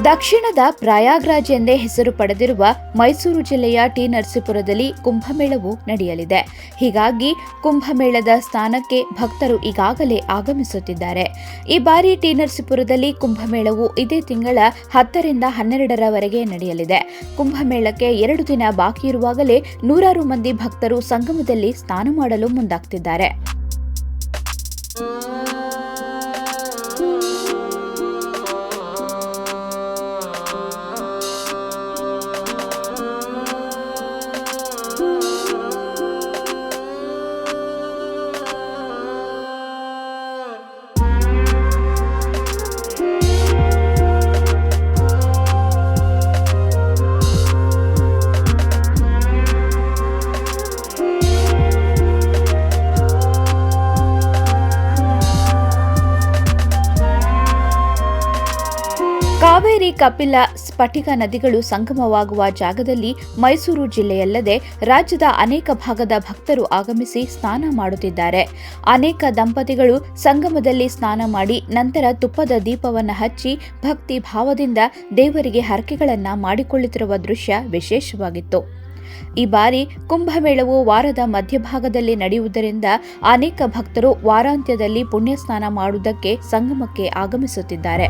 ದಕ್ಷಿಣದ ಪ್ರಯಾಗ್ರಾಜ್ ಎಂದೇ ಹೆಸರು ಪಡೆದಿರುವ ಮೈಸೂರು ಜಿಲ್ಲೆಯ ಟಿ ನರಸೀಪುರದಲ್ಲಿ ಕುಂಭಮೇಳವು ನಡೆಯಲಿದೆ. ಹೀಗಾಗಿ ಕುಂಭಮೇಳದ ಸ್ಥಾನಕ್ಕೆ ಭಕ್ತರು ಈಗಾಗಲೇ ಆಗಮಿಸುತ್ತಿದ್ದಾರೆ. ಈ ಬಾರಿ ಟಿ ನರಸೀಪುರದಲ್ಲಿ ಕುಂಭಮೇಳವು ಇದೇ ತಿಂಗಳ 10ರಿಂದ 12ರವರೆಗೆ ನಡೆಯಲಿದೆ. ಕುಂಭಮೇಳಕ್ಕೆ 2 ದಿನ ಬಾಕಿ ಇರುವಾಗಲೇ ನೂರಾರು ಮಂದಿ ಭಕ್ತರು ಸಂಗಮದಲ್ಲಿ ಸ್ನಾನ ಮಾಡಲು ಮುಂದಾಗ್ತಿದ್ದಾರೆ. ಕಾವೇರಿ, ಕಪಿಲ, ಸ್ಫಟಿಕ ನದಿಗಳು ಸಂಗಮವಾಗುವ ಜಾಗದಲ್ಲಿ ಮೈಸೂರು ಜಿಲ್ಲೆಯಲ್ಲದೆ ರಾಜ್ಯದ ಅನೇಕ ಭಾಗದ ಭಕ್ತರು ಆಗಮಿಸಿ ಸ್ನಾನ ಮಾಡುತ್ತಿದ್ದಾರೆ. ಅನೇಕ ದಂಪತಿಗಳು ಸಂಗಮದಲ್ಲಿ ಸ್ನಾನ ಮಾಡಿ ನಂತರ ತುಪ್ಪದ ದೀಪವನ್ನು ಹಚ್ಚಿ ಭಕ್ತಿ ಭಾವದಿಂದ ದೇವರಿಗೆ ಹರಕೆಗಳನ್ನು ಮಾಡಿಕೊಳ್ಳುತ್ತಿರುವ ದೃಶ್ಯ ವಿಶೇಷವಾಗಿತ್ತು. ಈ ಬಾರಿ ಕುಂಭಮೇಳವು ವಾರದ ಮಧ್ಯಭಾಗದಲ್ಲಿ ನಡೆಯುವುದರಿಂದ ಅನೇಕ ಭಕ್ತರು ವಾರಾಂತ್ಯದಲ್ಲಿ ಪುಣ್ಯ ಸ್ನಾನ ಮಾಡುವುದಕ್ಕೆ ಸಂಗಮಕ್ಕೆ ಆಗಮಿಸುತ್ತಿದ್ದಾರೆ.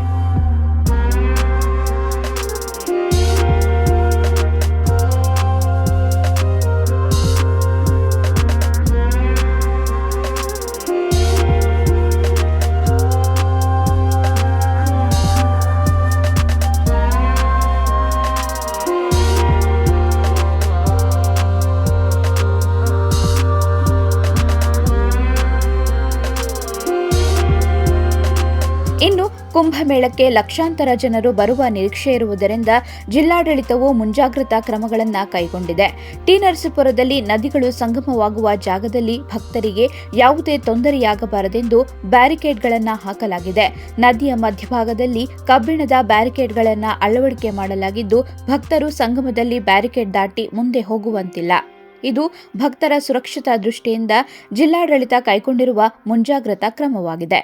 ಇನ್ನು ಕುಂಭಮೇಳಕ್ಕೆ ಲಕ್ಷಾಂತರ ಜನರು ಬರುವ ನಿರೀಕ್ಷೆ ಇರುವುದರಿಂದ ಜಿಲ್ಲಾಡಳಿತವು ಮುಂಜಾಗ್ರತಾ ಕ್ರಮಗಳನ್ನು ಕೈಗೊಂಡಿದೆ. ಟಿ ನರಸೀಪುರದಲ್ಲಿ ನದಿಗಳು ಸಂಗಮವಾಗುವ ಜಾಗದಲ್ಲಿ ಭಕ್ತರಿಗೆ ಯಾವುದೇ ತೊಂದರೆಯಾಗಬಾರದೆಂದು ಬ್ಯಾರಿಕೇಡ್ಗಳನ್ನು ಹಾಕಲಾಗಿದೆ. ನದಿಯ ಮಧ್ಯಭಾಗದಲ್ಲಿ ಕಬ್ಬಿಣದ ಬ್ಯಾರಿಕೇಡ್ಗಳನ್ನು ಅಳವಡಿಕೆ ಮಾಡಲಾಗಿದ್ದು ಭಕ್ತರು ಸಂಗಮದಲ್ಲಿ ಬ್ಯಾರಿಕೇಡ್ ದಾಟಿ ಮುಂದೆ ಹೋಗುವಂತಿಲ್ಲ. ಇದು ಭಕ್ತರ ಸುರಕ್ಷತಾ ದೃಷ್ಟಿಯಿಂದ ಜಿಲ್ಲಾಡಳಿತ ಕೈಗೊಂಡಿರುವ ಮುಂಜಾಗ್ರತಾ ಕ್ರಮವಾಗಿದೆ.